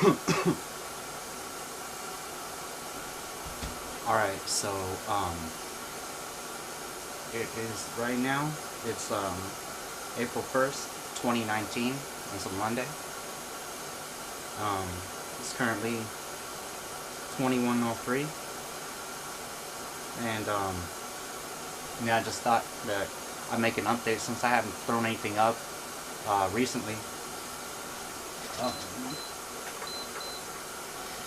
Alright, so, it is right now, it's, April 1st, 2019, it's a Monday. It's currently 21:03, and, yeah, I just thought that I'd make an update since I haven't thrown anything up, recently. Um,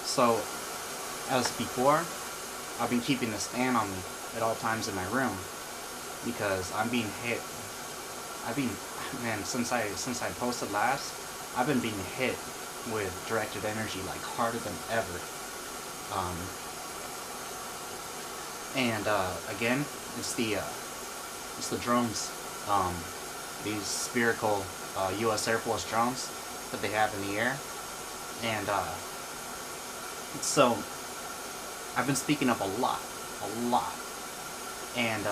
so, as before, I've been keeping the stand on me at all times in my room because I'm being hit. Man, since I posted last, I've been being hit with directed energy like harder than ever. Um, and again, it's the drones, these spherical U.S. Air Force drones that they have in the air, and so I've been speaking up a lot, and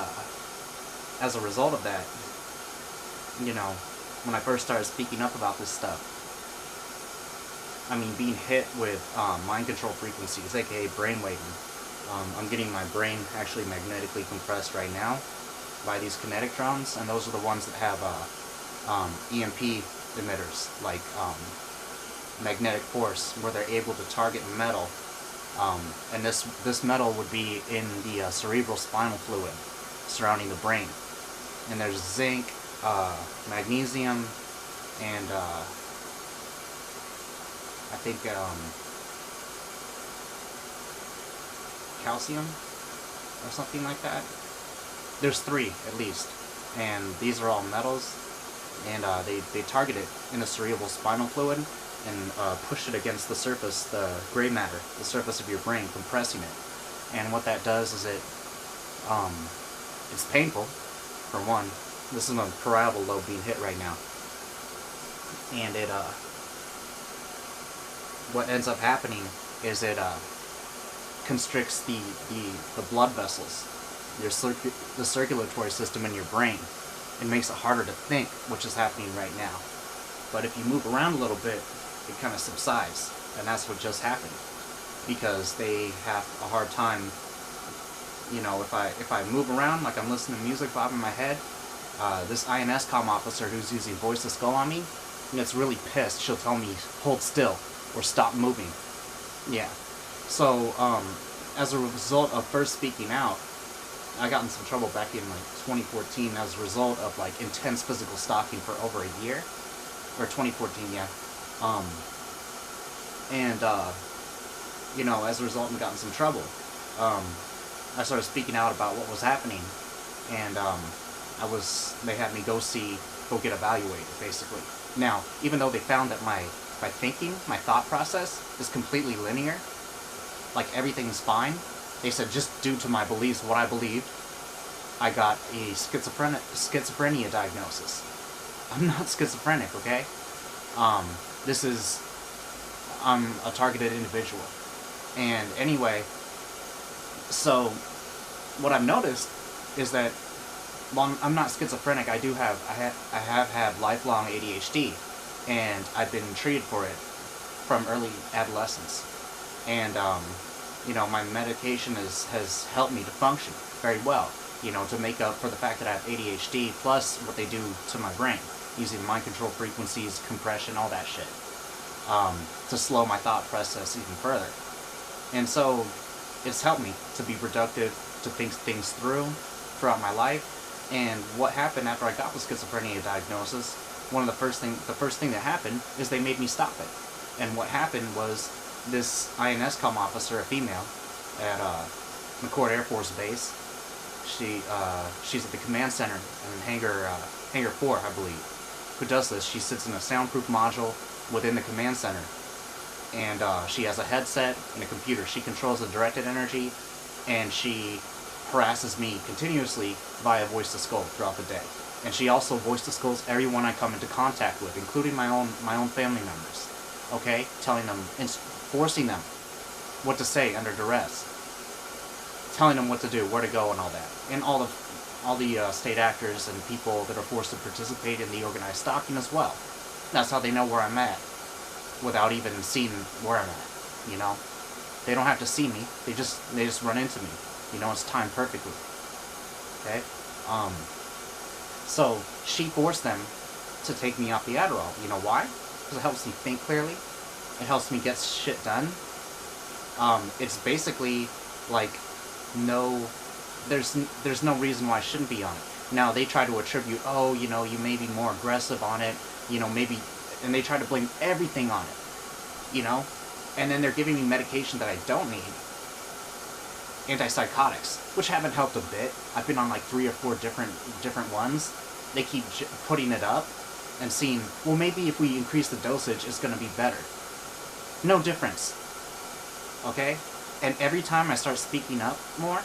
as a result of that, you know, when I first started speaking up about this stuff, I mean, being hit with mind control frequencies, aka brainwaving. I'm getting my brain actually magnetically compressed right now by these kinetic drones, and those are the ones that have EMP emitters, like magnetic force, where they're able to target metal. And this metal would be in the cerebral spinal fluid surrounding the brain. And there's zinc, magnesium, and I think calcium or something like that. There's three at least, and these are all metals, and they target it in the cerebral spinal fluid and push it against the surface, the gray matter, the surface of your brain, compressing it. And what that does is it's painful, for one. This is a parietal lobe being hit right now, and it what ends up happening is it constricts the blood vessels, the circulatory system in your brain. It makes it harder to think, which is happening right now. But if you move around a little bit, it kind of subsides, and that's what just happened. Because they have a hard time, you know, if I move around, like I'm listening to music bobbing in my head, this INSCOM officer who's using voice to skull on me, gets really pissed. She'll tell me, hold still, or stop moving. Yeah. So, as a result of first speaking out, I got in some trouble back in like 2014 as a result of like intense physical stalking for over a year, or 2014, yeah. You know, as a result, I got in some trouble. I started speaking out about what was happening, and they had me go get evaluated, basically. Now, even though they found that my thinking, my thought process is completely linear, like everything's fine, they said just due to my beliefs, what I believed, I got a schizophrenia diagnosis. I'm not schizophrenic, okay? I'm a targeted individual. And anyway, so what I've noticed is that while I'm not schizophrenic, I have had lifelong ADHD, and I've been treated for it from early adolescence. And you know, my medication has helped me to function very well, you know, to make up for the fact that I have ADHD, plus what they do to my brain, using mind control frequencies, compression, all that shit, to slow my thought process even further. And so it's helped me to be productive, to think things through throughout my life. And what happened after I got the schizophrenia diagnosis, the first thing that happened is they made me stop it. And what happened was this INSCOM officer, a female, at McCord Air Force Base, she's at the command center in Hangar 4, I believe, who does this. She sits in a soundproof module within the command center, and she has a headset and a computer. She controls the directed energy, and she harasses me continuously via voice to skull throughout the day. And she also voice to skulls everyone I come into contact with, including my own family members. Okay, telling them, forcing them what to say under duress, telling them what to do, where to go, and all that. And all the state actors and people that are forced to participate in the organized stalking as well. That's how they know where I'm at. without even seeing where I'm at, you know? They don't have to see me. They just run into me. You know, it's timed perfectly. Okay? So she forced them to take me off the Adderall. You know why? Because it helps me think clearly. It helps me get shit done. It's basically like there's no reason why I shouldn't be on it. Now they try to attribute, oh, you know, you may be more aggressive on it, you know, maybe, and they try to blame everything on it, you know, and then they're giving me medication that I don't need, antipsychotics, which haven't helped a bit. I've been on like 3 or 4 different ones. They keep putting it up and seeing, well, maybe if we increase the dosage, it's going to be better. No difference. Okay? And every time I start speaking up more,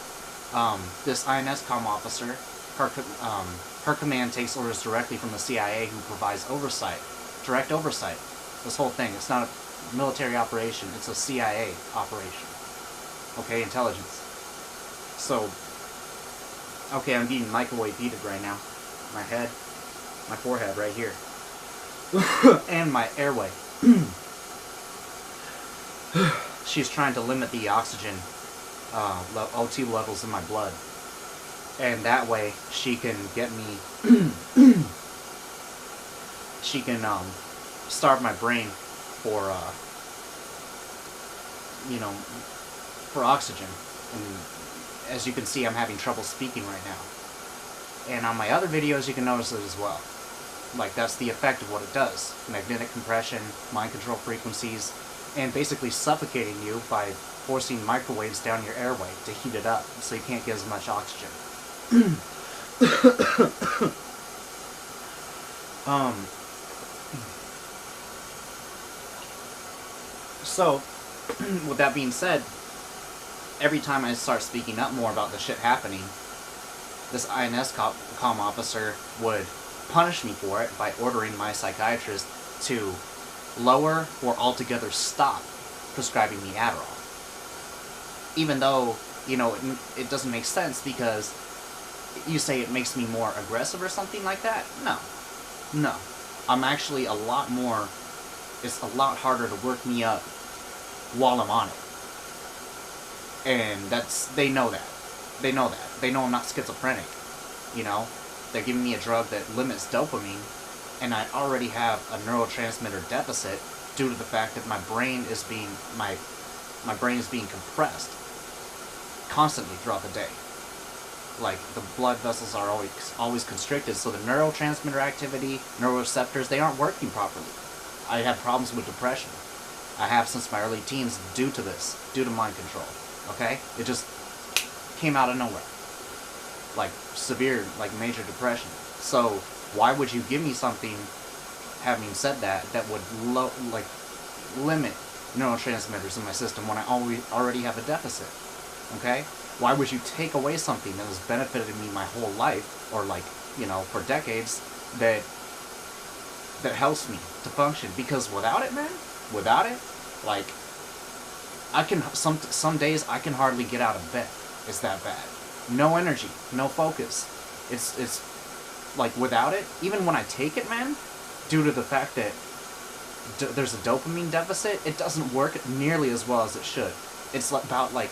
this INSCOM officer, her command takes orders directly from the CIA, who provides oversight, direct oversight. This whole thing, it's not a military operation, it's a CIA operation. Okay, intelligence. So, okay, I'm being microwave heated right now. My head, my forehead right here, and my airway. She's trying to limit the oxygen, O2 levels in my blood. And that way, she can get me, she can, starve my brain for, you know, for oxygen. And as you can see, I'm having trouble speaking right now. And on my other videos, you can notice it as well. Like, that's the effect of what it does. Magnetic compression, mind control frequencies, and basically suffocating you by forcing microwaves down your airway to heat it up, so you can't get as much oxygen. So, with that being said, every time I start speaking up more about the shit happening, this INSCOM officer would punish me for it by ordering my psychiatrist to lower or altogether stop prescribing me Adderall. Even though, you know, it doesn't make sense, because you say it makes me more aggressive or something like that. No. I'm actually a lot more, it's a lot harder to work me up while I'm on it. And they know that. They know that. They know I'm not schizophrenic, you know? They're giving me a drug that limits dopamine, and I already have a neurotransmitter deficit due to the fact that my brain is being compressed constantly throughout the day. Like, the blood vessels are always constricted, so the neurotransmitter activity, neuroreceptors, they aren't working properly. I have problems with depression. I have since my early teens due to this, due to mind control. Okay? It just came out of nowhere. Like, severe, like, major depression. So, why would you give me something, having said that would, limit neurotransmitters in my system when I already have a deficit? Okay? Why would you take away something that has benefited me my whole life, or, like, you know, for decades, that helps me to function? Because without it, man, without it, like, I can, some days I can hardly get out of bed. It's that bad. No energy, no focus. It's like, without it, even when I take it, man, due to the fact that there's a dopamine deficit, it doesn't work nearly as well as it should. It's about, like,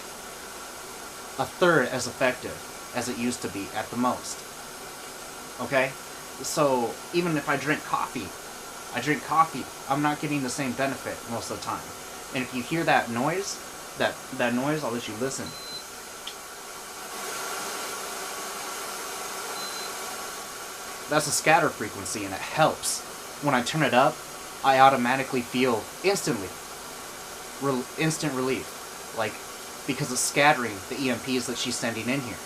a third as effective as it used to be at the most. Okay? So, even if I drink coffee, I'm not getting the same benefit most of the time. And if you hear that noise, that noise, I'll let you listen. That's a scatter frequency, and it helps. When I turn it up, I automatically feel instant relief. Like, because it's scattering the EMPs that she's sending in here.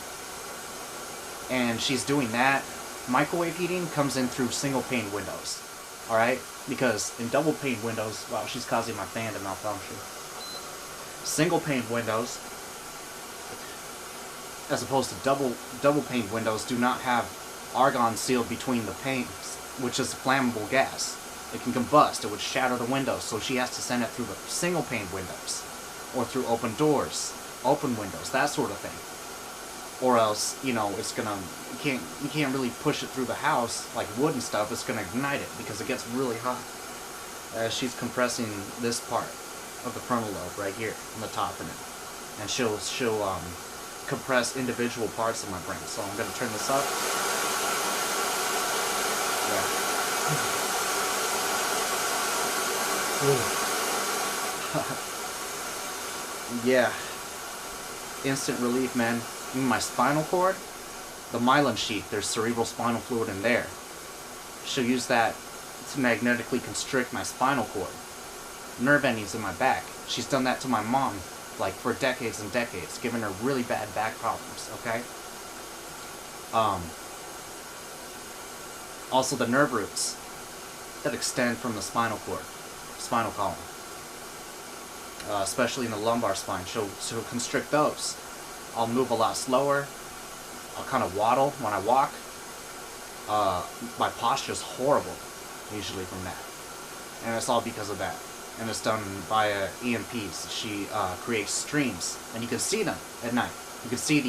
And she's doing that. Microwave heating comes in through single pane windows. Alright? Because in double pane windows, wow, she's causing my fan to malfunction. Single pane windows, as opposed to double pane windows, do not have argon sealed between the panes, which is a flammable gas. It can combust, it would shatter the windows, so she has to send it through the single pane windows, or through open doors, open windows, that sort of thing. Or else, you know, it's gonna, you can't really push it through the house, like wood and stuff, it's gonna ignite it, because it gets really hot. as she's compressing this part of the frontal lobe right here on the top of it, and she'll compress individual parts of my brain. So I'm gonna turn this up. Yeah. Instant relief, man. Even my spinal cord, the myelin sheath, there's cerebral spinal fluid in there. She'll use that to magnetically constrict my spinal cord. Nerve endings in my back. She's done that to my mom, like, for decades and decades, giving her really bad back problems, okay? Also the nerve roots that extend from the spinal cord, spinal column. Especially in the lumbar spine. She'll constrict those. I'll move a lot slower. I'll kind of waddle when I walk. My posture's horrible, usually from that. And it's all because of that. And it's done via EMPs. She creates streams, and you can see them at night. You can see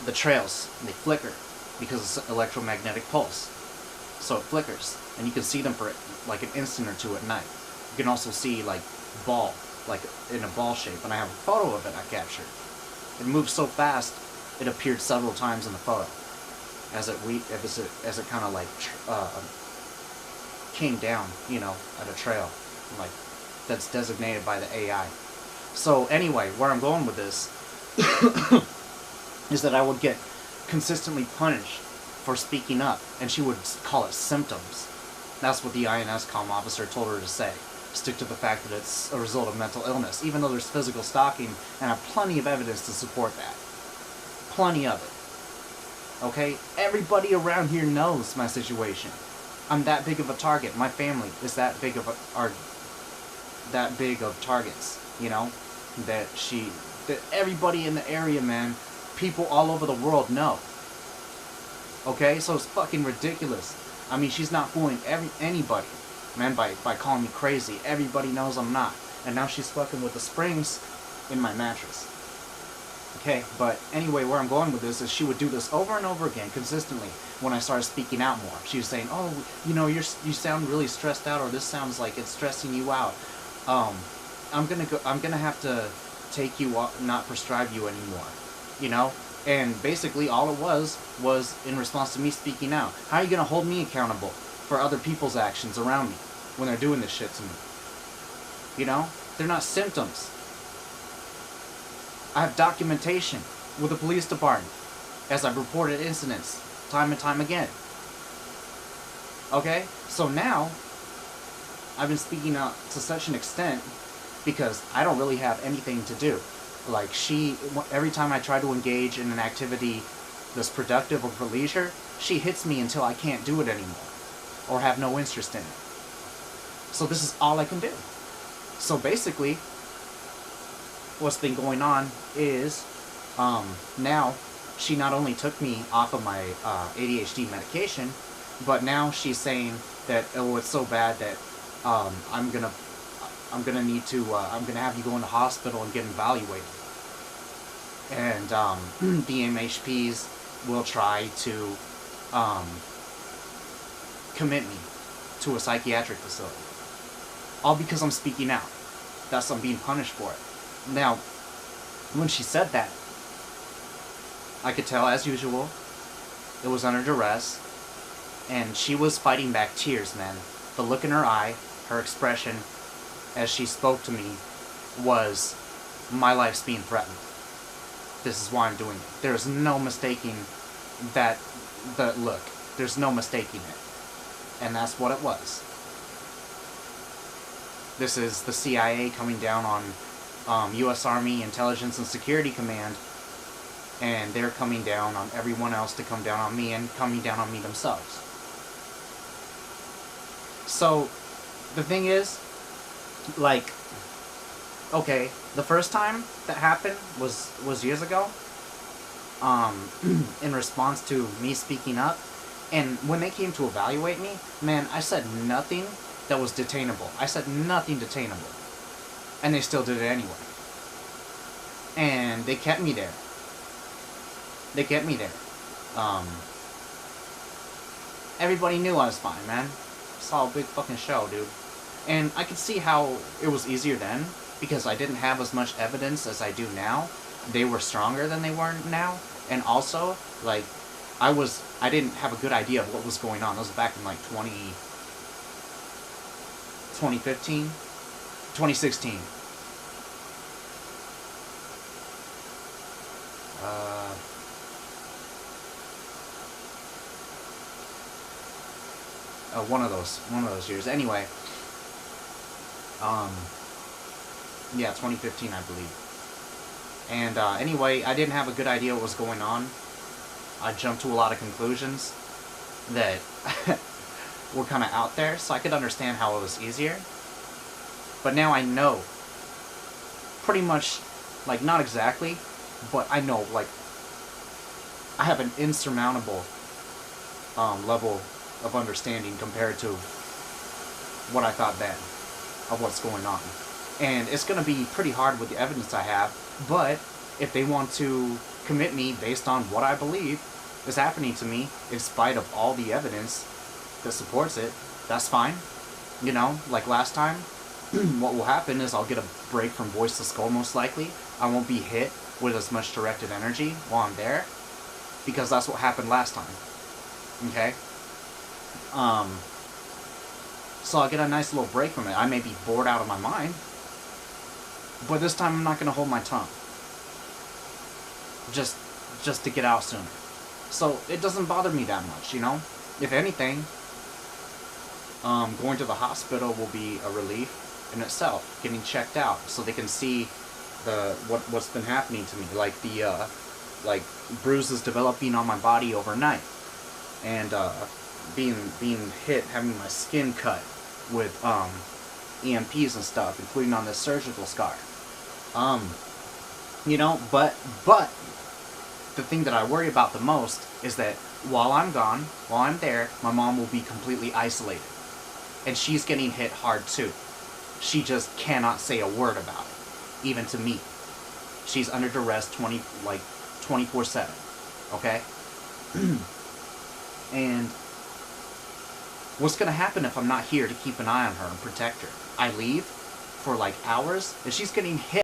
the trails, and they flicker because it's an electromagnetic pulse. So it flickers, and you can see them for like an instant or two at night. You can also see like ball, like in a ball shape, and I have a photo of it I captured. It moved so fast, it appeared several times in the photo, as it kind of like came down, you know, at a trail, like that's designated by the AI. So anyway, where I'm going with this is that I would get consistently punished for speaking up, and she would call it symptoms. That's what the INS-COM officer told her to say. Stick to the fact that it's a result of mental illness, even though there's physical stalking, and I have plenty of evidence to support that. Plenty of it. Okay? Everybody around here knows my situation. I'm that big of a target. My family is that big of targets, you know? That everybody in the area, man, people all over the world know. Okay? So it's fucking ridiculous. I mean, she's not fooling anybody, man, by calling me crazy. Everybody knows I'm not. And now she's fucking with the springs in my mattress. Okay, but anyway, where I'm going with this is she would do this over and over again, consistently, when I started speaking out more. She was saying, oh, you know, you sound really stressed out, or this sounds like it's stressing you out. I'm gonna have to take you off, not prescribe you anymore, you know? And basically all it was in response to me speaking out. How are you going to hold me accountable for other people's actions around me when they're doing this shit to me? You know? They're not symptoms. I have documentation with the police department as I've reported incidents time and time again. Okay? So now, I've been speaking out to such an extent because I don't really have anything to do. Like, every time I try to engage in an activity that's productive or for leisure, she hits me until I can't do it anymore, or have no interest in it. So this is all I can do. So basically, what's been going on is, now, she not only took me off of my ADHD medication, but now she's saying that, oh, it's so bad that I'm gonna have you go in the hospital and get evaluated. And the MHPs will try to commit me to a psychiatric facility. All because I'm speaking out. Thus I'm being punished for it. Now, when she said that, I could tell, as usual, it was under duress, and she was fighting back tears, man. The look in her eye, her expression, as she spoke to me, was, my life's being threatened. This is why I'm doing it. There's no mistaking that look. There's no mistaking it. And that's what it was. This is the CIA coming down on U.S. Army Intelligence and Security Command, and they're coming down on everyone else to come down on me, and coming down on me themselves. So, the thing is, like, okay, the first time that happened was years ago, in response to me speaking up, and when they came to evaluate me, man, I said nothing that was detainable. I said nothing detainable. And they still did it anyway. And they kept me there. They kept me there. Everybody knew I was fine, man. Saw a big fucking show, dude. And I could see how it was easier then, because I didn't have as much evidence as I do now. They were stronger than they were now. And also, like, I didn't have a good idea of what was going on. This was back in, like, 2015? 2016. One of those years. Anyway, yeah, 2015, I believe. And anyway, I didn't have a good idea what was going on. I jumped to a lot of conclusions that were kind of out there, so I could understand how it was easier. But now I know, pretty much, like, not exactly, but I know, like, I have an insurmountable level of understanding compared to what I thought then of what's going on. And it's going to be pretty hard with the evidence I have, but if they want to commit me based on what I believe is happening to me, in spite of all the evidence that supports it, that's fine. You know, like last time, what will happen is I'll get a break from voice to skull most likely. I won't be hit with as much directed energy while I'm there, because that's what happened last time. Okay? So I'll get a nice little break from it. I may be bored out of my mind, but this time I'm not going to hold my tongue. Just to get out sooner. So it doesn't bother me that much, you know? If anything, going to the hospital will be a relief in itself. Getting checked out so they can see what's been happening to me. Like the bruises developing on my body overnight. And being hit, having my skin cut with EMPs and stuff, including on this surgical scar. You know, but the thing that I worry about the most is that while I'm gone, while I'm there, my mom will be completely isolated. And she's getting hit hard too. She just cannot say a word about it, even to me. She's under duress 24/7. Okay? And what's going to happen if I'm not here to keep an eye on her and protect her? I leave for like hours, and she's getting hit